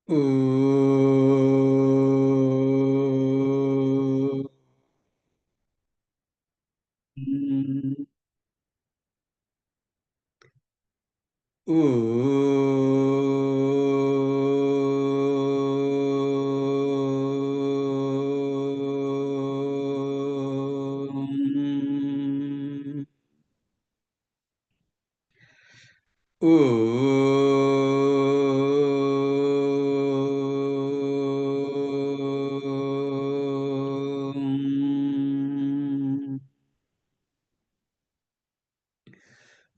Om.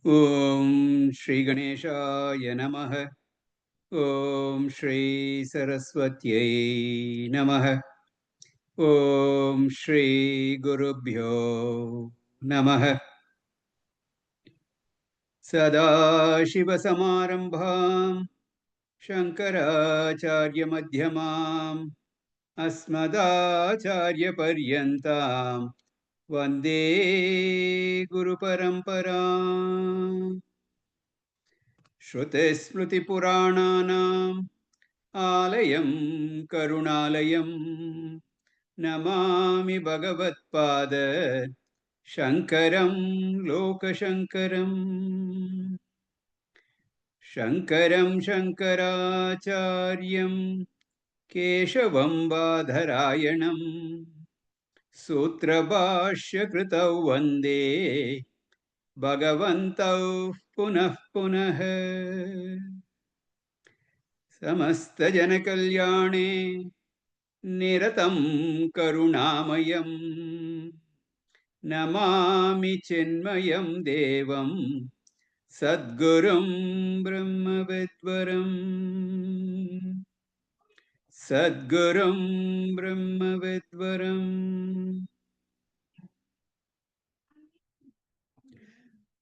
Om Shri Ganeshaya Namaha. Om Shri Saraswatyai Namaha. Om Shri Gurubhyo Namaha. Sadashivasamarambham Shankaracharya-madhyamam Asmadacharya-paryantam Vande Guru-paramparam. Shruti-smriti-purananam Alayam Karunalayam Namami Bhagavat-pada Shankaram Lokashankaram. Shankaram Shankaracharyam Keshavam Badharayanam Sutrabhashya Kritau Vande Bhagavantau Punah Punah. Samasta Janakalyane Niratam Karunamayam Namami Chinmayam Devam Sadgurum Brahmavidvaram. Sadgurum Brahmavidvaram.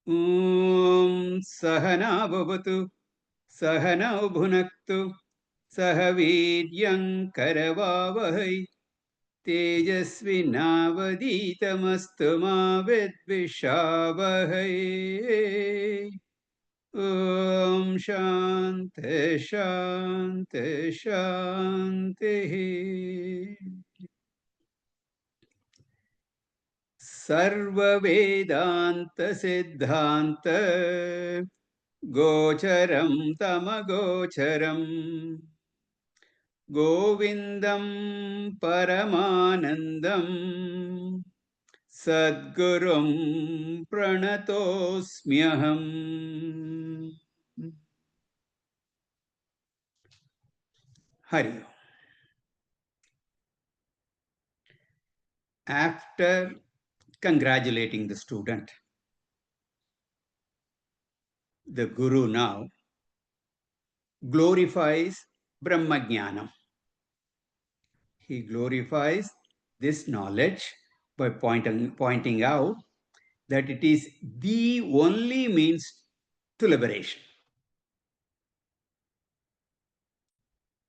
Om Sahana Bhavatu Sahana Bhunaktu Sahaviryam Karavavahai Tejasvinavaditamastu ma vidvishavahai. Om Shanti Shanti Shanti. Sarva Vedanta Siddhanta Gocharam Tamagocharam Govindam Paramanandam Sadgurum Pranatosmyaham. Hari. After congratulating the student, the Guru now glorifies Brahmajnanam. He glorifies this knowledge by pointing out that it is the only means to liberation.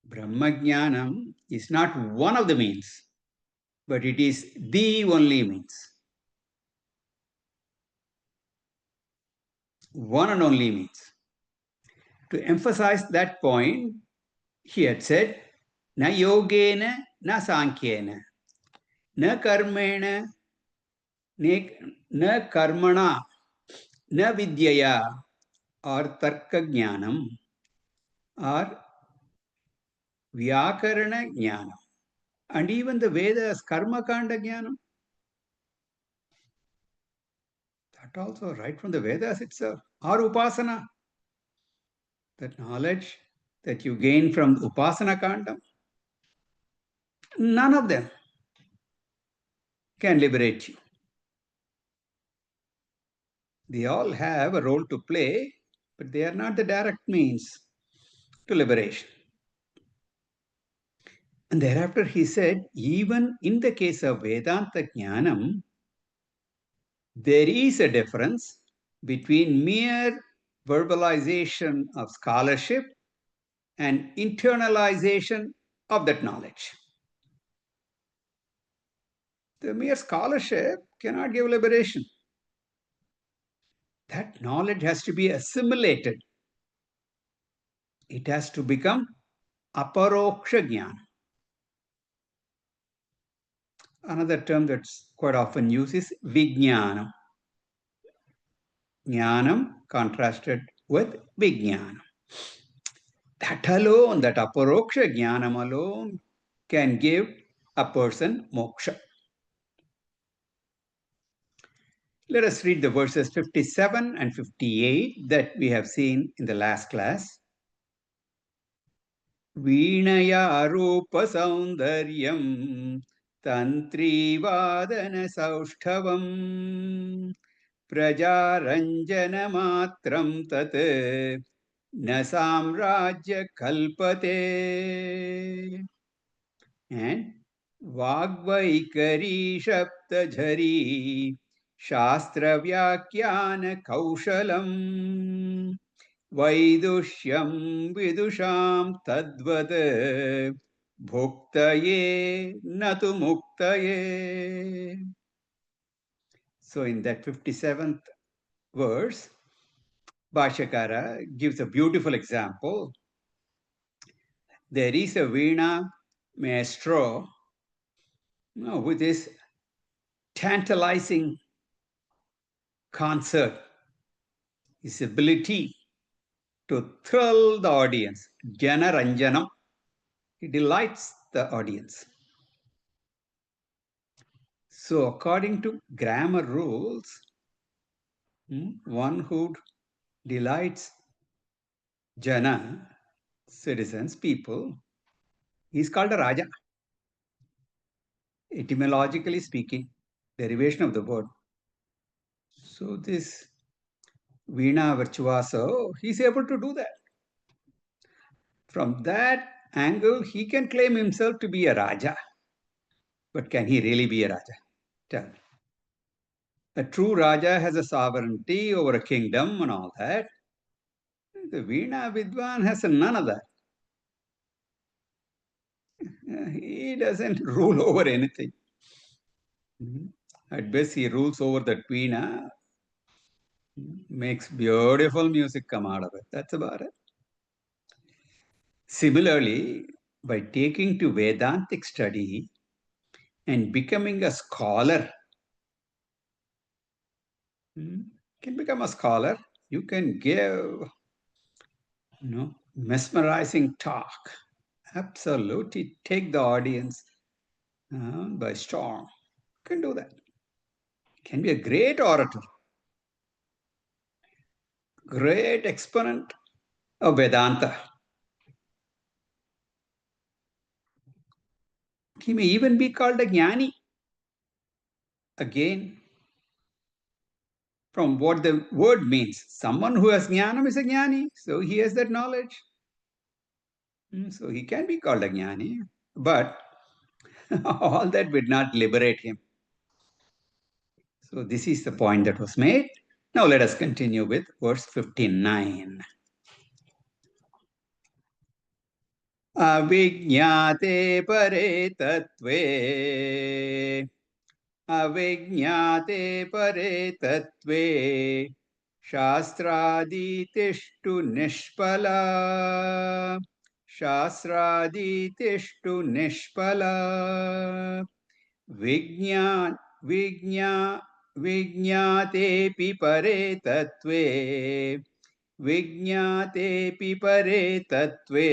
Brahmajnanam is not one of the means, but it is the only means. One and only means. To emphasize that point, he had said, na yogena, na sankhena, na karmena, na karmana, na vidyaya, or tarka jnanam, or vyakarana jnanam. And even the Vedas, karma kanda jnanam. That also right from the Vedas itself. Or upasana. That knowledge that you gain from upasana kanda. None of them can liberate you. They all have a role to play, but they are not the direct means to liberation. And thereafter he said, even in the case of Vedanta Jnanam, there is a difference between mere verbalization of scholarship and internalization of that knowledge. The mere scholarship cannot give liberation. That knowledge has to be assimilated. It has to become aparoksha jnana. Another term that's quite often used is vijnanam. Jnanam contrasted with vijnanam. That alone, that aparoksha jnanam alone can give a person moksha. Let us read the verses 57 and 58 that we have seen in the last class. Veenaya rupa saundaryam tantrivadana saushthavam prajaranjanamatram tat na samrajya kalpate. And Vagvaikari Shaptajhari Shastra Vyakyana Kaushalam Vaidushyam Vidusham Tadvad Bhuktaye Natu Muktaye. So in that 57th verse, Bhashyakara gives a beautiful example. There is a Veena maestro with this tantalizing concert, his ability to thrill the audience, Jana Ranjanam. He delights the audience. So, according to grammar rules, one who delights Jana, citizens, people, is called a Raja. Etymologically speaking, derivation of the word. So, this Veena Virtuoso, he's able to do that. From that angle, he can claim himself to be a Raja. But can he really be a Raja? Tell me. A true Raja has a sovereignty over a kingdom and all that. The Veena Vidwan has none of that. He doesn't rule over anything. At best, he rules over the Veena, makes beautiful music come out of it. That's about it. Similarly, by taking to Vedantic study and becoming a scholar, you can become a scholar. You can give, mesmerizing talk. Absolutely take the audience by storm. You can do that. Can be a great orator, great exponent of Vedanta. He may even be called a jnani. Again, from what the word means, someone who has jnanam is a jnani, so he has that knowledge. So he can be called a jnani, but all that would not liberate him. So this is the point that was made. Now let us continue with verse 59. Avijñāte pare tattve अविज्ञाते परे तत्त्वे शास्त्रादितिष्ठु निष्फला शास्त्रादितिष्ठु निष्फला विज्ञातेऽपि परे तत्त्वे विज्ञातेऽपि परे तत्त्वे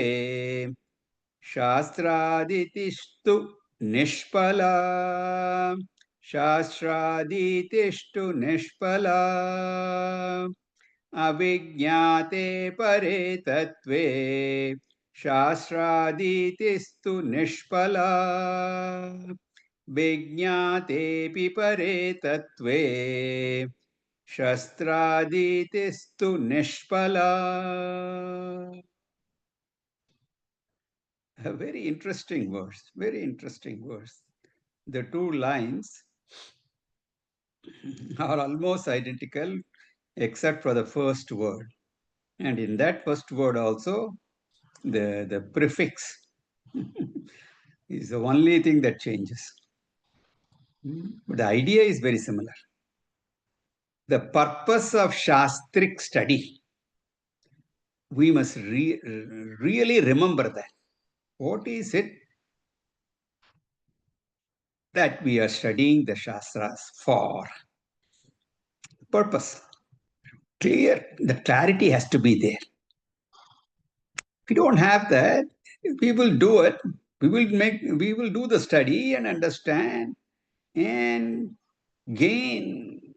शास्त्रादितिष्ठु निष्फला शास्त्रादितिष्ठु निष्फला अविज्ञाते परे तत्त्वे शास्त्रादितिस्तु निष्फला विज्ञातेऽपि परे तत्त्वे शास्त्रादितिस्तु निष्फला. A very interesting verse, very interesting verse. The two lines are almost identical except for the first word. And in that first word also, the prefix is the only thing that changes. But the idea is very similar. The purpose of Shastric study, we must really remember that. what is it that we are studying the Shastras for? Purpose. Clear, the clarity has to be there. If we don't have that, we will do it. We will do the study and understand and gain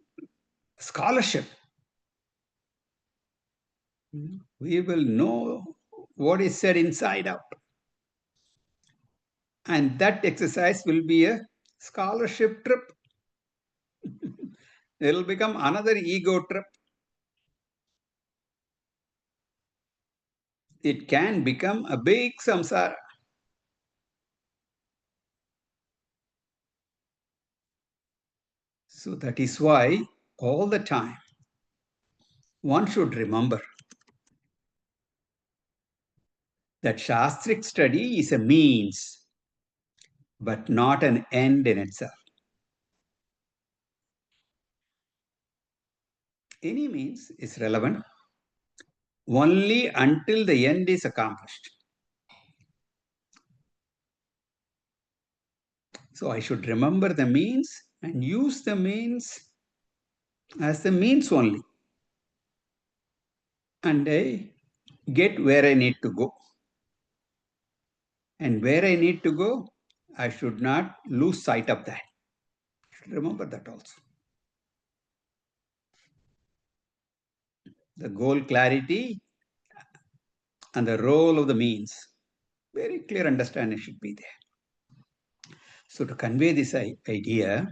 scholarship. We will know what is said inside out. And that exercise will be a scholarship trip. It will become another ego trip. It can become a big samsara. So that is why all the time one should remember that Shastric study is a means, but not an end in itself. Any means is relevant only until the end is accomplished. So I should remember the means and use the means as the means only. And I get where I need to go. And where I need to go, I should not lose sight of that. Remember that also. The goal clarity and the role of the means. Very clear understanding should be there. So to convey this idea,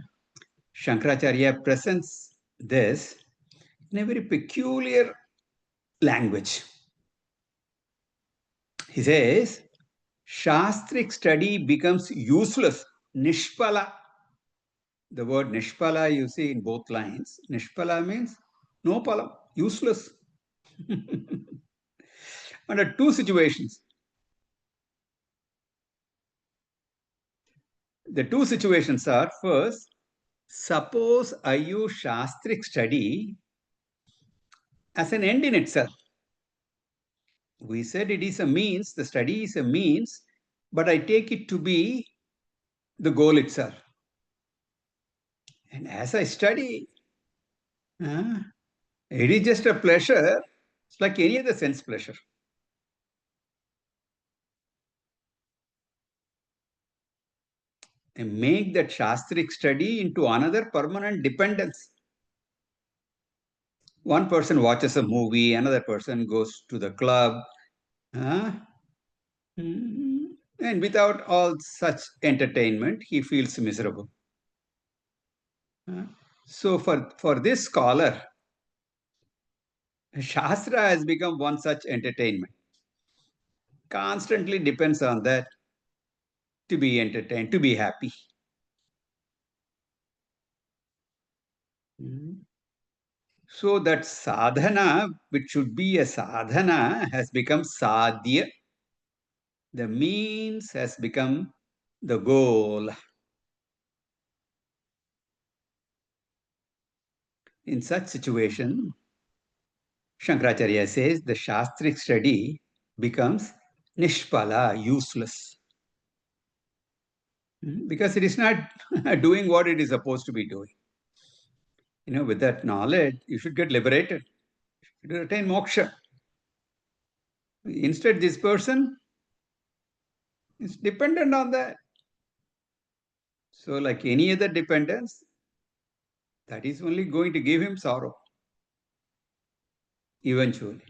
Shankaracharya presents this in a very peculiar language. He says, Shastric study becomes useless, nishpala. The word nishpala you see in both lines. Nishpala means no palam, useless. Under two situations. The two situations are, first, suppose I use Shastric study as an end in itself. We said it is a means, the study is a means, but I take it to be the goal itself. And as I study, it is just a pleasure. It's like any other sense pleasure. And make that Shastric study into another permanent dependence. One person watches a movie, another person goes to the club. And without all such entertainment, he feels miserable. So for this scholar, Shastra has become one such entertainment. Constantly depends on that to be entertained, to be happy. So that sadhana, which should be a sadhana, has become sadhya. The means has become the goal. In such situation, Shankaracharya says the Shastric study becomes nishpala, useless. Because it is not doing what it is supposed to be doing. With that knowledge, you should get liberated. You should attain moksha. Instead, this person is dependent on that. So, like any other dependence, that is only going to give him sorrow eventually.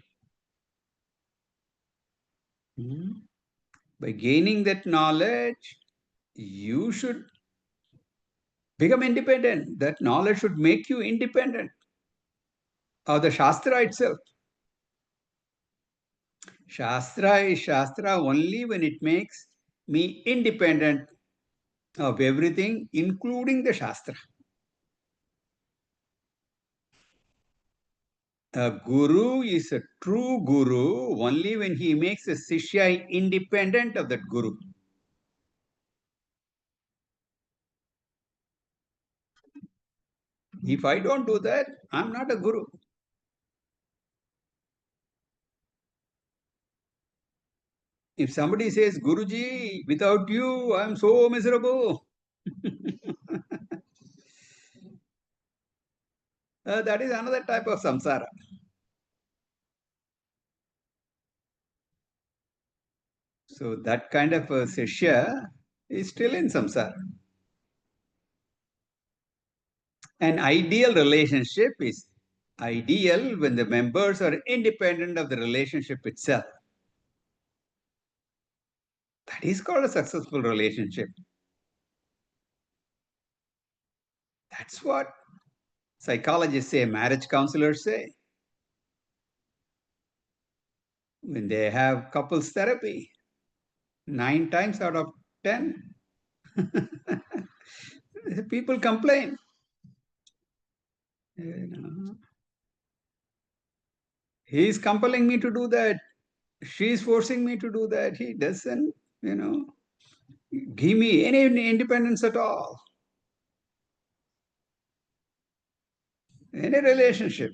By gaining that knowledge, you should become independent. That knowledge should make you independent of the Shastra itself. Shastra is Shastra only when it makes me independent of everything, including the Shastra. A guru is a true guru only when he makes a Sishya independent of that guru. If I don't do that, I'm not a guru. . If somebody says, Guruji, without you, I'm so miserable, that is another type of samsara. So that kind of a Shishya is still in samsara. An ideal relationship is ideal when the members are independent of the relationship itself. That is called a successful relationship. That's what psychologists say, marriage counselors say. When they have couples therapy, 9 times out of 10, people complain. You know, he's compelling me to do that. She's forcing me to do that. He doesn't, you know, give me any independence at all. Any relationship,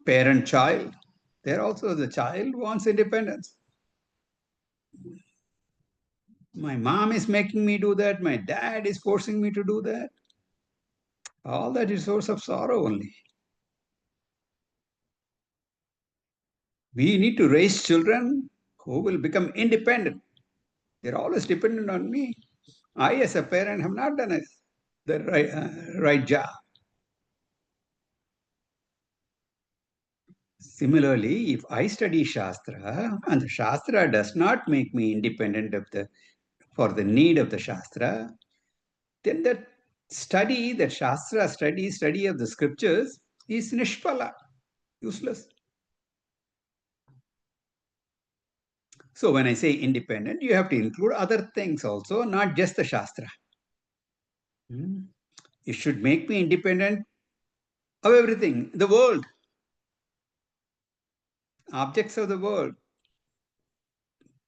parent child, there also the child wants independence. My mom is making me do that. My dad is forcing me to do that. All that is source of sorrow only. We need to raise children who will become independent. They're always dependent on me. I, as a parent, have not done the right job. Similarly, if I study Shastra and the Shastra does not make me independent of for the need of the Shastra, then that study, that Shastra study of the scriptures is nishpala, useless. So when I say independent, you have to include other things also, not just the Shastra. It should make me independent of everything, the world, objects of the world,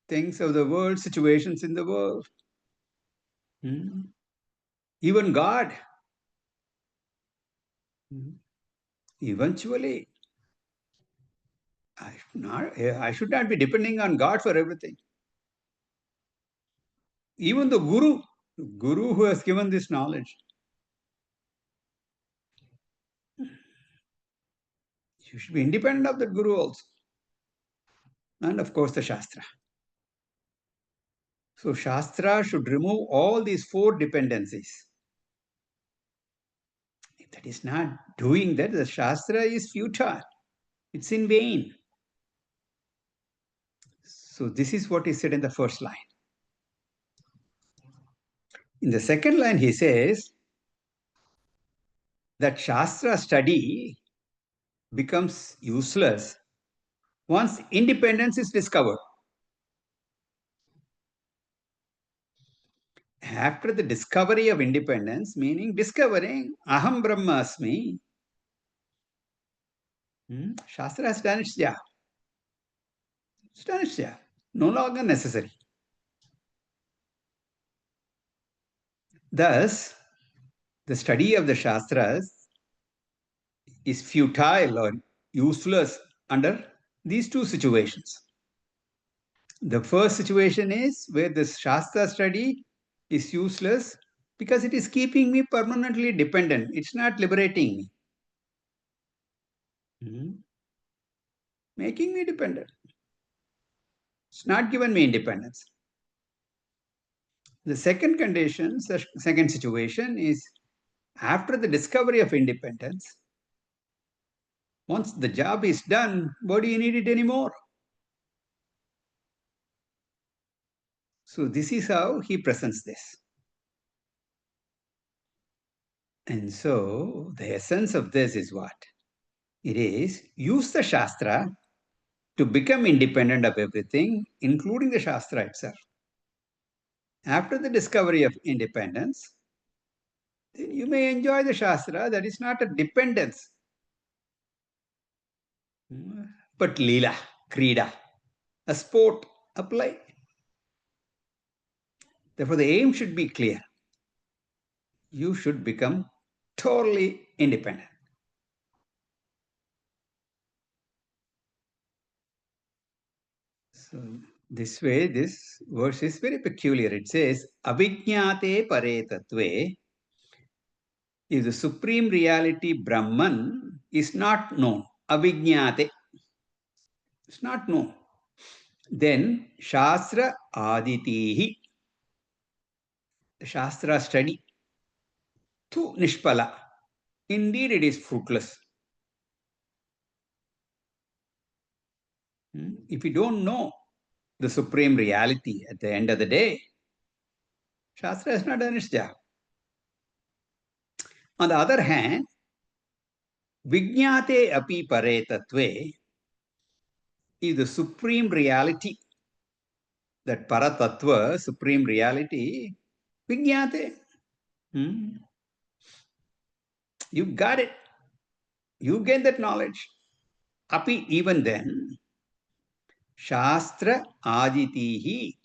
things of the world, situations in the world. Even God. Eventually, I should not be depending on God for everything. Even the Guru who has given this knowledge, you should be independent of the Guru also. And of course, the Shastra. So, Shastra should remove all these 4 dependencies. If that is not doing that, the Shastra is futile. It's in vain. So, this is what is said in the first line. In the second line, he says that Shastra study becomes useless once independence is discovered. After the discovery of independence, meaning discovering Aham Brahmasmi, Shastra has done its job. It's done its job. No longer necessary. Thus, the study of the Shastras is futile or useless under these 2 situations. The first situation is where the Shastra study is useless because it is keeping me permanently dependent. It's not liberating me. Making me dependent. It's not given me independence. The second condition, the second situation is after the discovery of independence, once the job is done, what do you need it anymore? So this is how he presents this. And so the essence of this is what? It is use the Shastra to become independent of everything, including the Shastra itself. After the discovery of independence, then you may enjoy the Shastra. That is not a dependence, but Leela, Krida, a sport, a play. Therefore, the aim should be clear. You should become totally independent. So This way, this verse is very peculiar. It says, Avijñāte pare tattve, if the supreme reality Brahman is not known, Avijñāte, it's not known, then Shastra Aditihi, the Shastra study, tu Nishpala, indeed it is fruitless. If you don't know the supreme reality at the end of the day, Shastra has not done its job. On the other hand, Vijñāte api pare tattve is the supreme reality, that paratattva, supreme reality, Vijñāte. You got it. You get that knowledge. Api, even then, Shastra Aditihi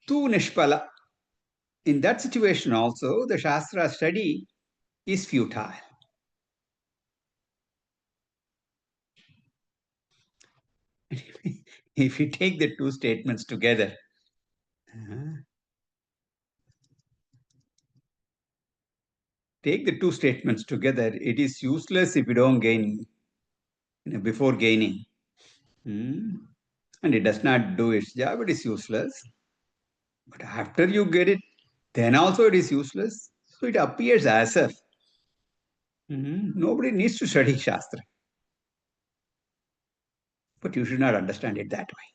tu Nishpala. In that situation also, the Shastra study is futile. If you take the two statements together, it is useless if you don't gain before gaining. And it does not do its job, it is useless. But after you get it, then also it is useless. So it appears as if nobody needs to study Shastra. But you should not understand it that way.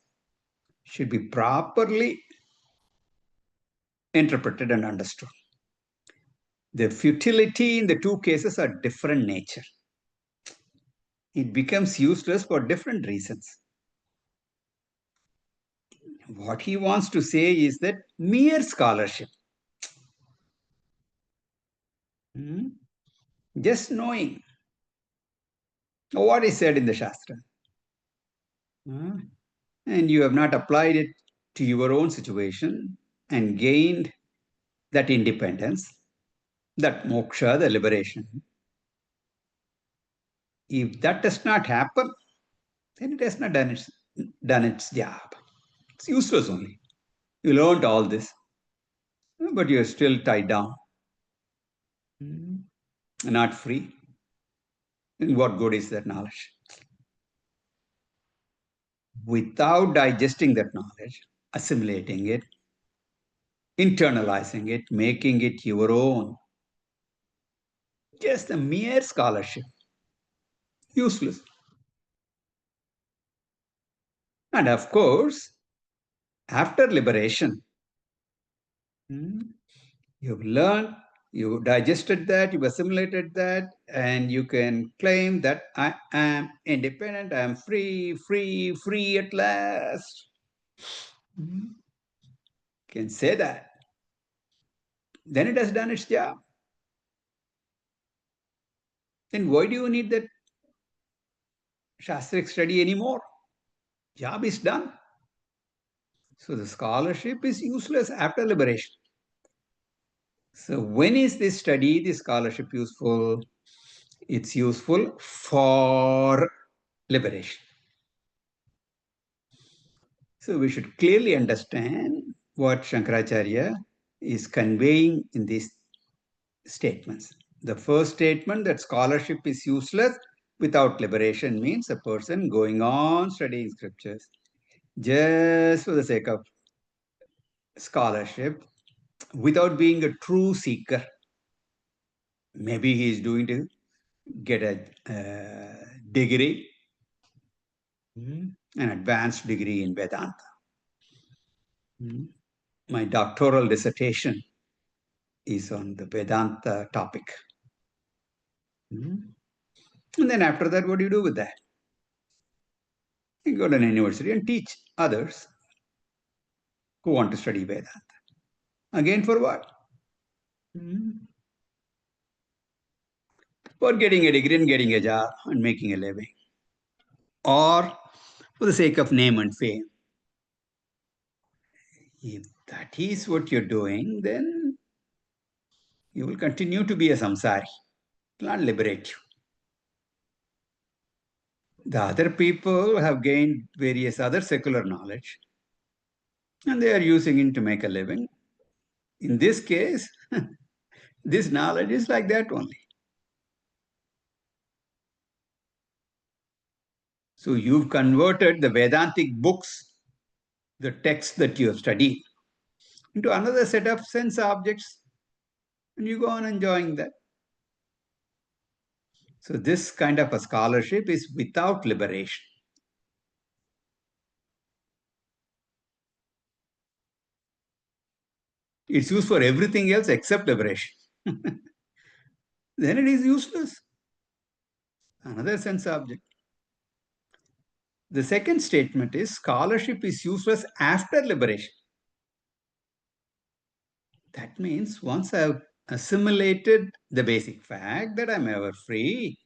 It should be properly interpreted and understood. The futility in the two cases are different nature. It becomes useless for different reasons. What he wants to say is that mere scholarship, just knowing what is said in the Shastra, and you have not applied it to your own situation and gained that independence, that moksha, the liberation. If that does not happen, then it has not done its job. It's useless only. You learned all this, but you're still tied down, not free. And what good is that knowledge? Without digesting that knowledge, assimilating it, internalizing it, making it your own, just a mere scholarship, useless. And of course, after liberation, you've learned, you digested that, you've assimilated that, and you can claim that I am independent, I am free at last. You can say that. Then it has done its job. Then why do you need that Shastric study anymore? Job is done. So the scholarship is useless after liberation. So when is this study, this scholarship useful? It's useful for liberation. So we should clearly understand what Shankaracharya is conveying in these statements. The first statement, that scholarship is useless without liberation, means a person going on studying scriptures just for the sake of scholarship without being a true seeker. Maybe he is doing to get a degree, an advanced degree in Vedanta. My doctoral dissertation is on the Vedanta topic. And then after that, what do you do with that? You go to an university and teach others who want to study Vedanta. Again, for what? For getting a degree and getting a job and making a living. Or for the sake of name and fame. If that is what you're doing, then you will continue to be a samsari. It will not liberate you. The other people have gained various other secular knowledge and they are using it to make a living. In this case, this knowledge is like that only. So you've converted the Vedantic books, the text that you have studied, into another set of sense objects, and you go on enjoying that. So this kind of a scholarship is without liberation. It's used for everything else except liberation. Then it is useless. Another sense object. The second statement is scholarship is useless after liberation. That means once I've assimilated the basic fact that I'm ever free,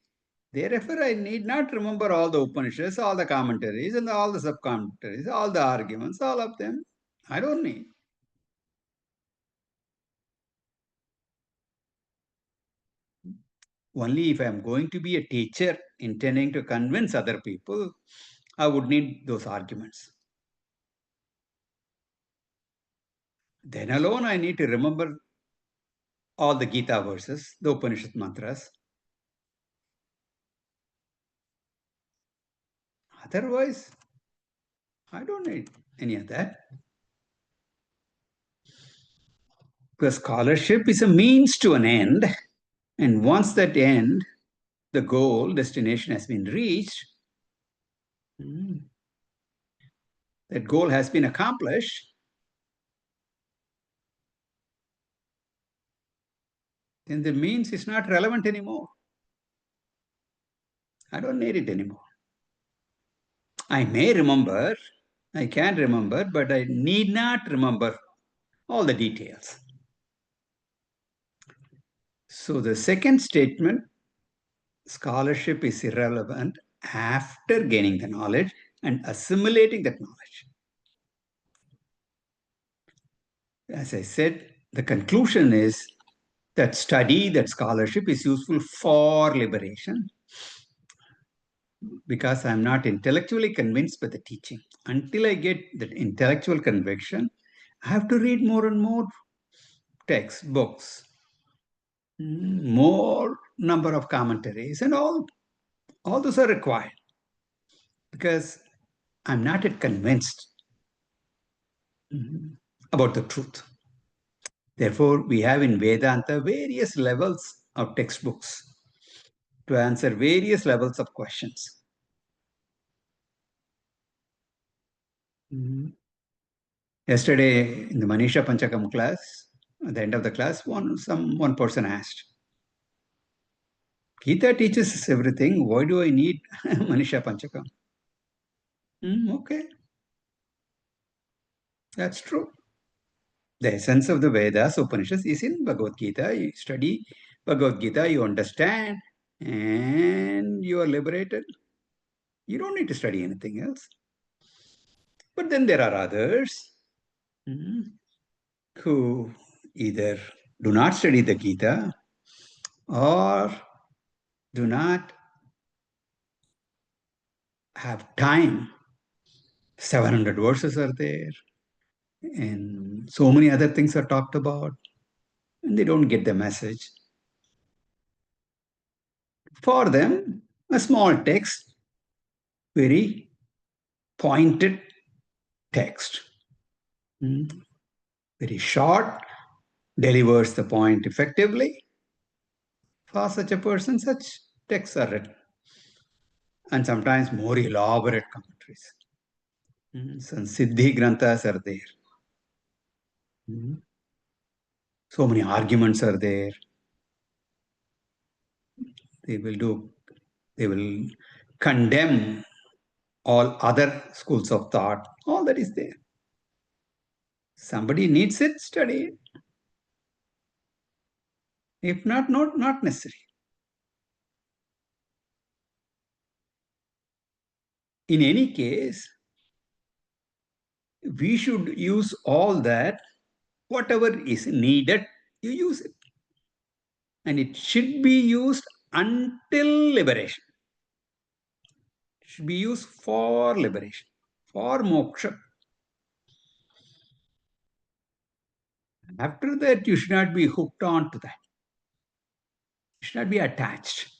therefore I need not remember all the Upanishads, all the commentaries, and all the sub-commentaries, all the arguments, all of them. I don't need. Only if I'm going to be a teacher intending to convince other people, I would need those arguments. Then alone I need to remember all the Gita verses, the Upanishad mantras. Otherwise, I don't need any of that. Because scholarship is a means to an end, and once that end, the goal, destination has been reached, that goal has been accomplished, then the means is not relevant anymore. I don't need it anymore. I may remember, I can remember, but I need not remember all the details. So the second statement, scholarship is irrelevant after gaining the knowledge and assimilating that knowledge. As I said, the conclusion is that study, that scholarship is useful for liberation because I'm not intellectually convinced by the teaching. Until I get that intellectual conviction, I have to read more and more textbooks, more number of commentaries, and all those are required because I'm not yet convinced about the truth. Therefore, we have in Vedanta various levels of textbooks to answer various levels of questions. Yesterday in the Manisha Panchakam class, at the end of the class, one person asked, Gita teaches us everything. Why do I need Manisha Panchakam? Okay, that's true. The essence of the Vedas, Upanishads is in Bhagavad Gita. You study Bhagavad Gita, you understand, and you are liberated. You don't need to study anything else. But then there are others who either do not study the Gita or do not have time. 700 verses are there, and so many other things are talked about, and they don't get the message. For them, a small text, very pointed text, very short, delivers the point effectively. For such a person, such texts are written, and sometimes more elaborate commentaries. Some Siddhi Granthas are there. So many arguments are there. They will condemn all other schools of thought. All that is there. Somebody needs it, study it. If not, not necessary. In any case, we should use all that, whatever is needed, you use it. And it should be used until liberation. It should be used for liberation, for moksha. After that, you should not be hooked on to that. You should not be attached.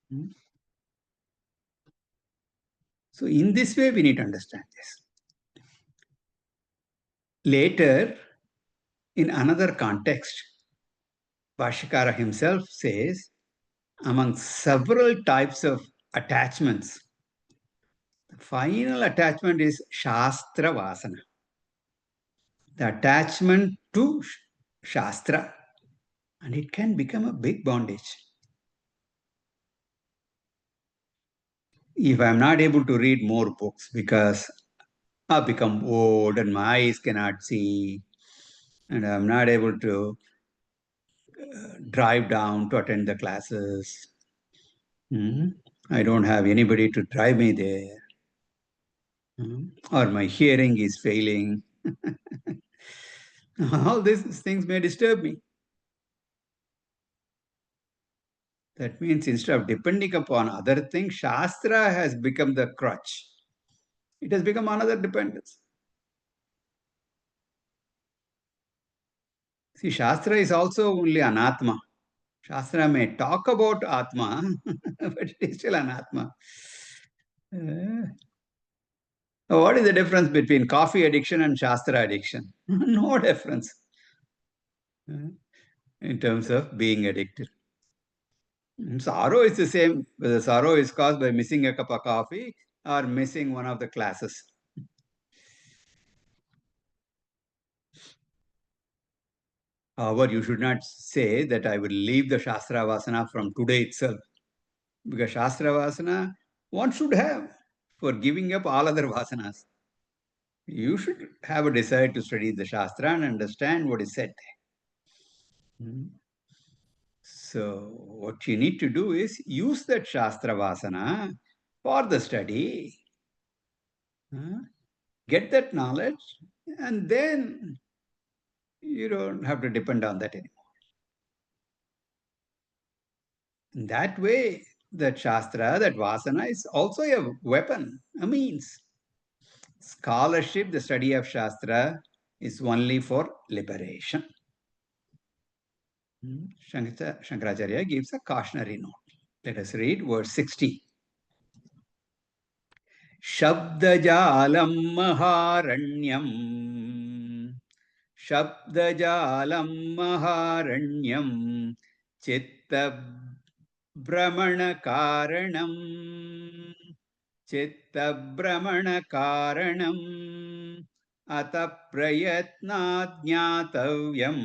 Hmm? So in this way, we need to understand this. Later, in another context, Bhashyakara himself says, among several types of attachments, the final attachment is Shastra Vasana, the attachment to Shastra, and it can become a big bondage. If I'm not able to read more books because I've become old and my eyes cannot see, and I'm not able to drive down to attend the classes, I don't have anybody to drive me there, or my hearing is failing. All these things may disturb me. That means instead of depending upon other things, Shastra has become the crutch. It has become another dependence. See, Shastra is also only Anatma. Shastra may talk about Atma, but it is still Anatma. Uh, what is the difference between coffee addiction and Shastra addiction? No difference in terms of being addicted. Sorrow is the same, whether sorrow is caused by missing a cup of coffee or missing one of the classes. However, you should not say that I will leave the Shastra Vasana from today itself, because Shastra Vasana one should have for giving up all other Vasanas. You should have a desire to study the Shastra and understand what is said there. So, what you need to do is use that Shastra Vasana for the study, get that knowledge, and then you don't have to depend on that anymore. In that way, that Shastra, that Vasana is also a weapon, a means. Scholarship, the study of Shastra, is only for liberation. Shankaracharya gives a cautionary note. Let us read verse 60. Shabdajalam maharanyam. Shabdajalam maharanyam. Chitta brahmana karanam. Chitta brahmana karanam. Ata prayatnat jnatavyam.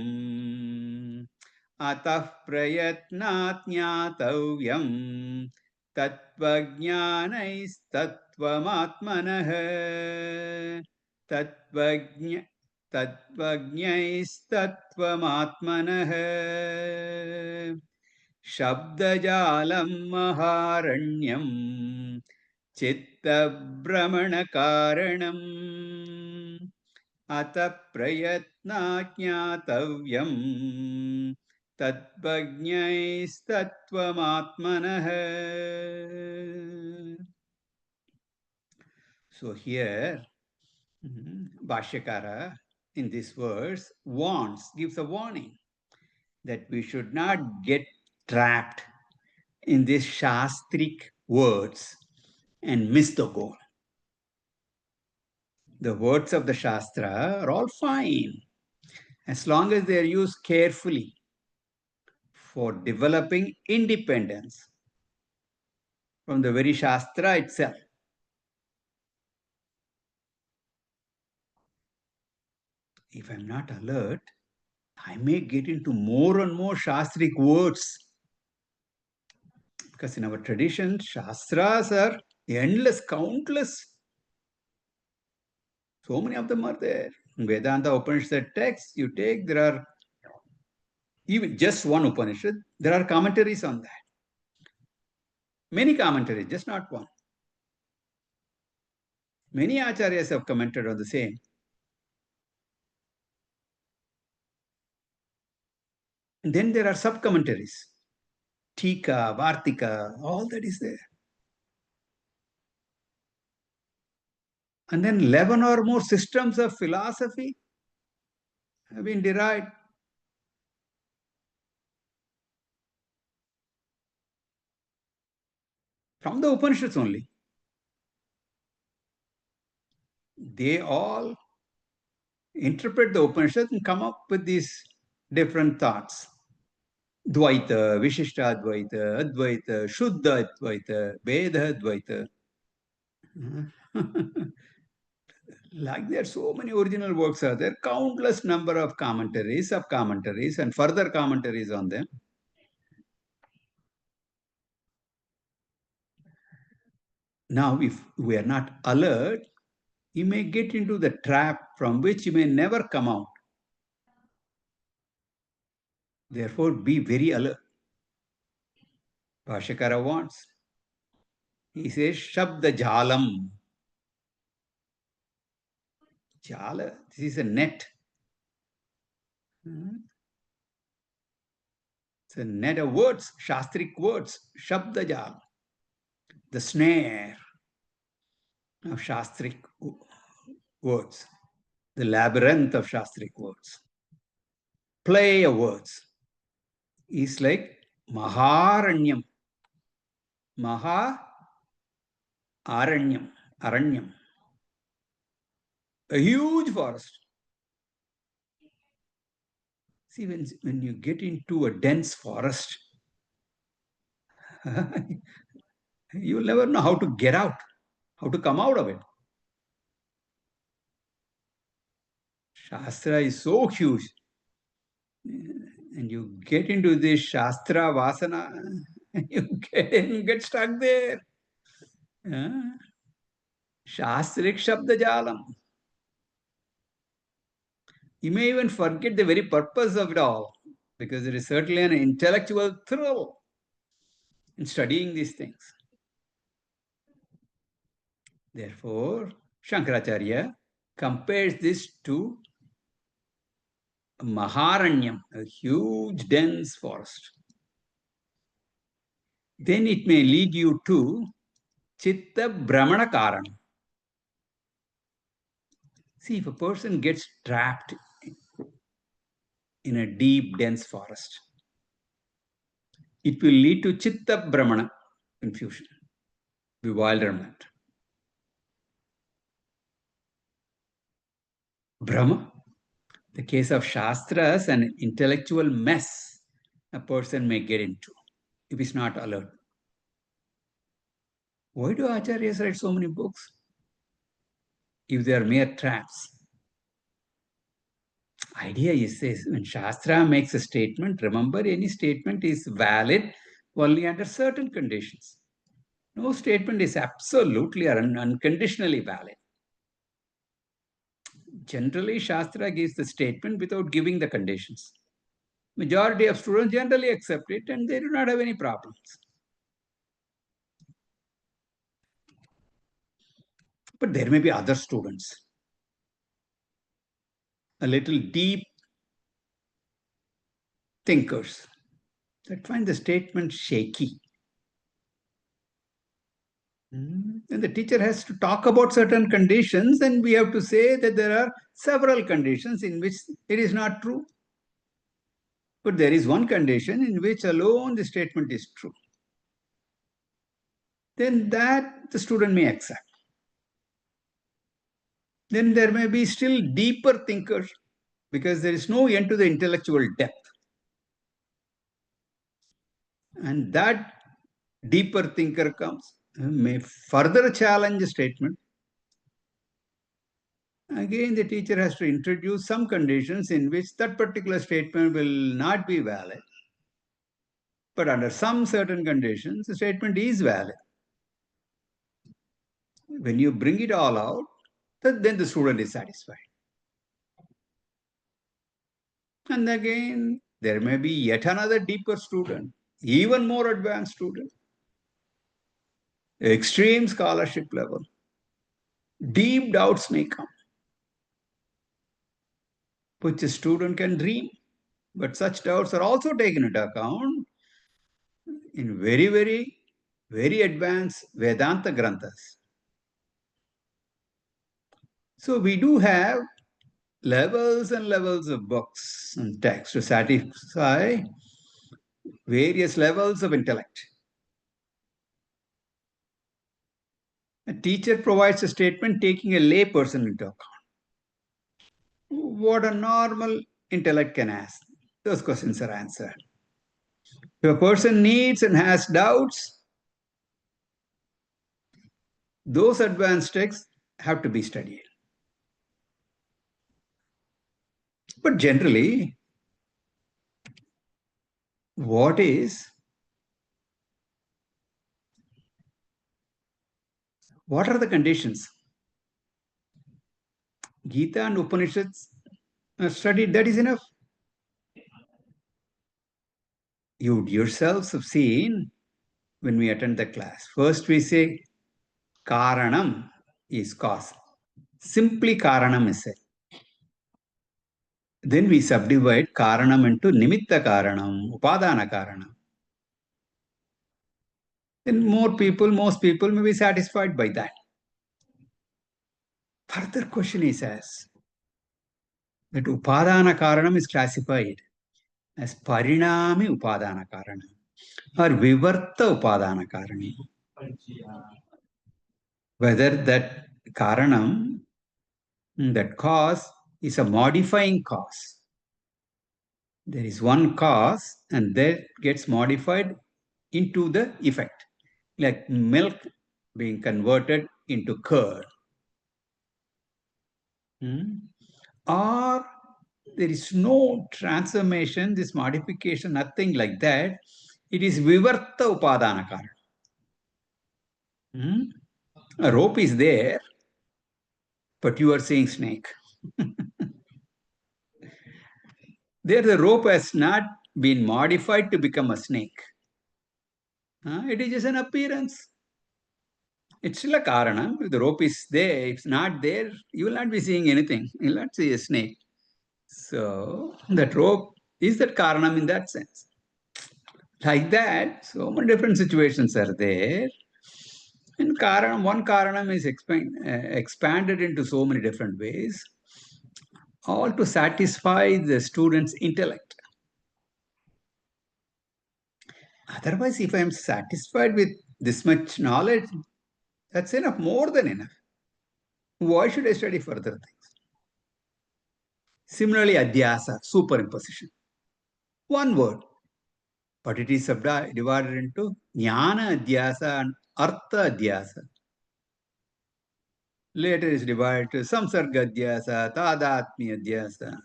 Atah prayatnat jnatavyam. Tatvajnanaistatvamatmanah. Tatvajnaistatvamatmanah. Shabdajalam maharanyam. Chitta-brahmana-karanam. Ata prayatna-jnatavyam. Tatvajnaistatvamatmanah. So here, Bhashyakara in this verse gives a warning that we should not get trapped in these shastric words and miss the goal. The words of the Shastra are all fine as long as they are used carefully for developing independence from the very Shastra itself. If I'm not alert, I may get into more and more Shastric words. Because in our tradition, Shastras are endless, countless. So many of them are there. In Vedanta Upanishad texts, you take, there are even just one Upanishad, there are commentaries on that. Many commentaries, just not one. Many acharyas have commented on the same. And then there are sub-commentaries. Tika, Vartika, all that is there. And then 11 or more systems of philosophy have been derived. From the Upanishads only. They all interpret the Upanishads and come up with these different thoughts. Dvaita, Vishishtadvaita, Advaita, Shuddha Advaita, Veda Advaita. Like there, so many original works are there, countless number of commentaries, sub-commentaries, and further commentaries on them. Now, if we are not alert, you may get into the trap from which you may never come out. Therefore, be very alert. Bhashakara wants. He says, Shabda Jalam. Jala, this is a net. It's a net of words, Shastric words, Shabda Jal. The snare of Shastric words, the labyrinth of Shastric words. Play of words is like Maharanyam. Aranyam. A huge forest. See, when you get into a dense forest, you will never know how to get out, how to come out of it. Shastra is so huge. And you get into this Shastra Vasana, you get stuck there. Shastrik Shabda Jalam. You may even forget the very purpose of it all, because there is certainly an intellectual thrill in studying these things. Therefore, Shankaracharya compares this to Maharanyam, a huge dense forest. Then it may lead you to Chitta Brahmana Karana. See, if a person gets trapped in a deep, dense forest, it will lead to Chitta Brahmana, confusion, bewilderment. Brahma, the case of Shastras, an intellectual mess a person may get into if he's not alert. Why do Acharyas write so many books if they are mere traps? Idea is this: when Shastra makes a statement, remember, any statement is valid only under certain conditions. No statement is absolutely or unconditionally valid. Generally, Shastra gives the statement without giving the conditions. Majority of students generally accept it and they do not have any problems. But there may be other students, a little deep thinkers, that find the statement shaky. And the teacher has to talk about certain conditions, and we have to say that there are several conditions in which it is not true. But there is one condition in which alone the statement is true. Then that the student may accept. Then there may be still deeper thinkers, because there is no end to the intellectual depth. And that deeper thinker comes, may further challenge a statement. Again, the teacher has to introduce some conditions in which that particular statement will not be valid. But under some certain conditions, the statement is valid. When you bring it all out, then the student is satisfied. And again, there may be yet another deeper student, even more advanced student, extreme scholarship level. Deep doubts may come, which a student can dream. But such doubts are also taken into account in very, very advanced Vedanta Granthas. So we do have levels and levels of books and texts to satisfy various levels of intellect. A teacher provides a statement taking a layperson into account. What a normal intellect can ask. Those questions are answered. If a person needs and has doubts, those advanced texts have to be studied. But generally, what are the conditions? Gita and Upanishads are studied, that is enough. You would yourselves have seen when we attend the class. First we say Karanam is cause. Simply Karanam is said. Then we subdivide Karanam into Nimitta Karanam, Upadana Karanam. Then most people may be satisfied by that. Further question is asked that Upadana Karanam is classified as Parinami Upadana Karanam or Vivarta Upadana Karanam. Whether that Karanam, that cause, is a modifying cause. There is one cause and that gets modified into the effect, like milk being converted into curd. Or there is no transformation, this modification, nothing like that. It is Vivarta Upadana Karanam. A rope is there, but you are seeing snake. There the rope has not been modified to become a snake. It is just an appearance. It's still a Karanam. If the rope is there, if it's not there, you will not be seeing anything. You will not see a snake. So that rope is that Karanam in that sense. Like that, so many different situations are there. And Karanam, one Karanam is expanded into so many different ways, all to satisfy the student's intellect. Otherwise, if I am satisfied with this much knowledge, that's enough, more than enough. Why should I study further things? Similarly, adhyasa, superimposition. One word, but it is divided into jnana adhyasa and artha adhyasa. Later is divided to samsarga adhyasa, tadatmya adhyasa.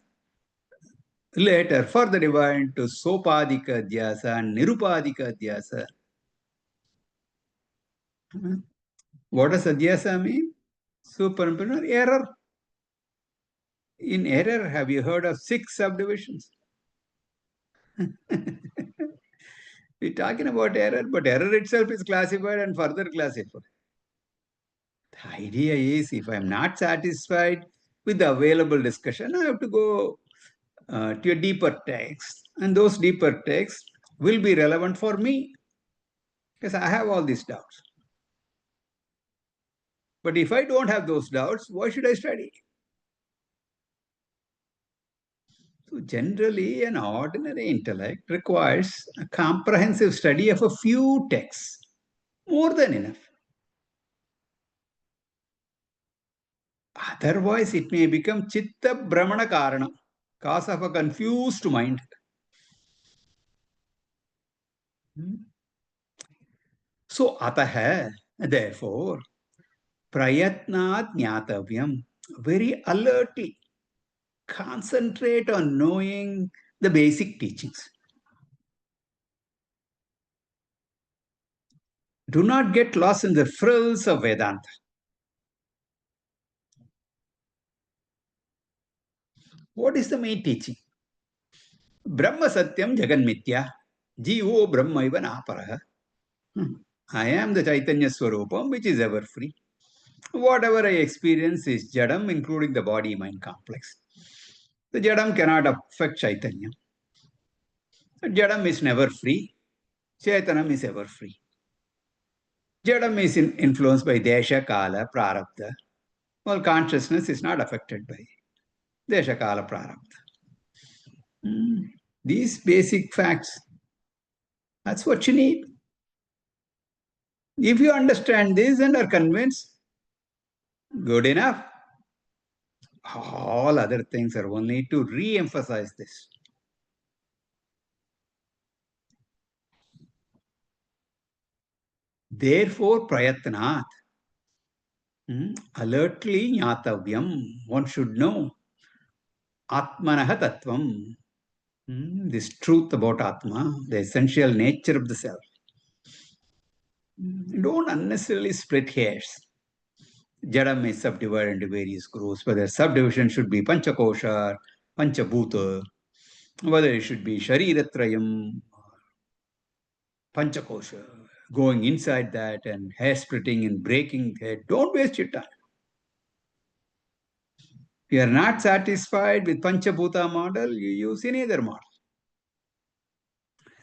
Later, further divided into sopadika adhyasa and nirupadika adhyasa. What does adhyasa mean? Superimposition, error. In error, have you heard of 6 subdivisions? We're talking about error, but error itself is classified and further classified. The idea is if I'm not satisfied with the available discussion, I have to go to a deeper text. And those deeper texts will be relevant for me because I have all these doubts. But if I don't have those doubts, why should I study? So generally, an ordinary intellect requires a comprehensive study of a few texts, more than enough. Otherwise, it may become chitta brahmana karana, cause of a confused mind. So, ataha, therefore, prayatnat jnatavyam, very alertly concentrate on knowing the basic teachings. Do not get lost in the frills of Vedanta. What is the main teaching? Brahma Satyam Jagan Mithya, Jivo Brahma Iva Naparaha. I am the Chaitanya Swarupam, which is ever free. Whatever I experience is Jadam, including the body-mind complex. The Jadam cannot affect Chaitanya. Jadam is never free. Chaitanam is ever free. Jadam is influenced by Desha, Kala, Prarabdha. Well, consciousness is not affected by Desha Kala Prarabdha. These basic facts, that's what you need. If you understand this and are convinced, good enough. All other things are only to re-emphasize this. Therefore, prayatnat, alertly jnatavyam, one should know. Atmanaha tattvam, this truth about Atma, the essential nature of the self. Don't unnecessarily split hairs. Jadam is subdivided into various groups, whether subdivision should be Panchakosha, Panchabhuta, whether it should be Shariratrayam, Panchakosha, going inside that and hair splitting and breaking head. Don't waste your time. If you are not satisfied with Panchabhuta model, you use any other model.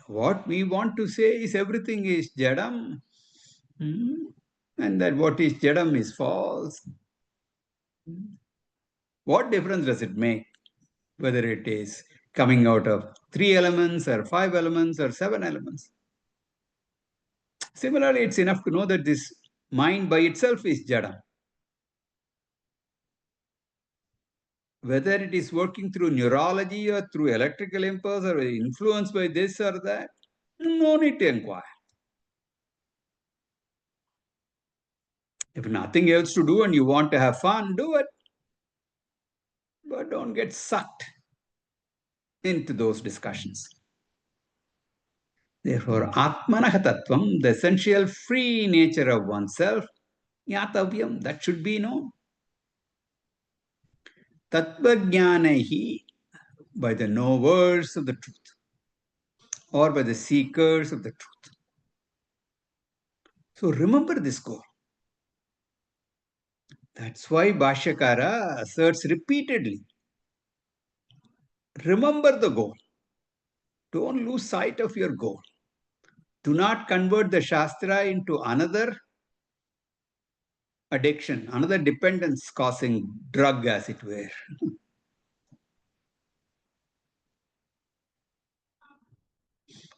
What we want to say is everything is Jadam, and that what is Jadam is false. What difference does it make whether it is coming out of 3 elements or 5 elements or 7 elements? Similarly, it's enough to know that this mind by itself is Jadam. Whether it is working through neurology or through electrical impulse or influenced by this or that, no need to inquire. If nothing else to do and you want to have fun, do it. But don't get sucked into those discussions. Therefore, Atmanaha Tattvam, the essential free nature of oneself, Yatavyam, that should be known. Tattvajnanahi, by the knowers of the truth, or by the seekers of the truth. So remember this goal. That's why Bhashyakara asserts repeatedly, remember the goal. Don't lose sight of your goal. Do not convert the Shastra into another addiction, another dependence causing drug, as it were.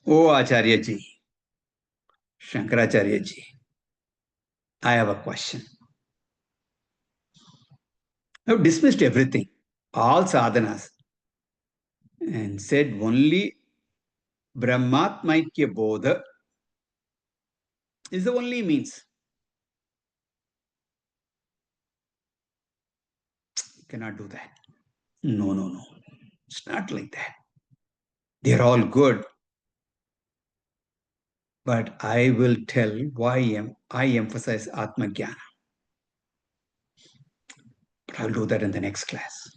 Oh, Acharya ji, Shankaracharya ji, I have a question. I've dismissed everything, all sadhanas, and said only Brahmatmaikya Bodha is the only means. You cannot do that. No, no, no. It's not like that. They're all good. But I will tell why I emphasize Atma Jnana. But I'll do that in the next class.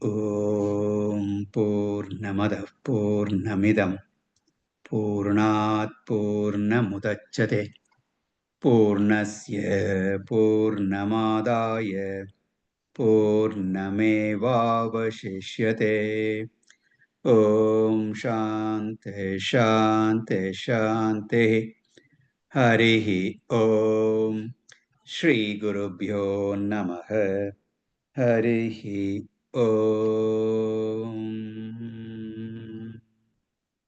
Om Purnamada Purnamidam Purnat Purnamudachyate Purnasya Purnamadaya Purnamevavashishyate Om Shanti Shanti Shanti Harihi Om Shri Gurubhyo Namaha Harihi Om